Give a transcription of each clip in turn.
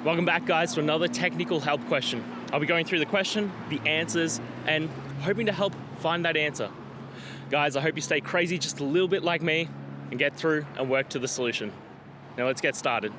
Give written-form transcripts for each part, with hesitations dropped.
Welcome back, guys, to another technical help question. I'll be going through the question, the answers, and hoping to help find that answer. Guys, I hope you stay crazy just a little bit like me and get through and work to the solution. Now let's get started.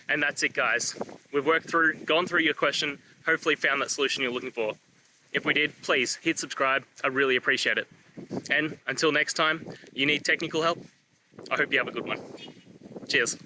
And that's it, guys. We've gone through your question, hopefully found that solution you're looking for. If we did, please hit subscribe. I really appreciate it. And until next time, you need technical help, I hope you have a good one. Cheers.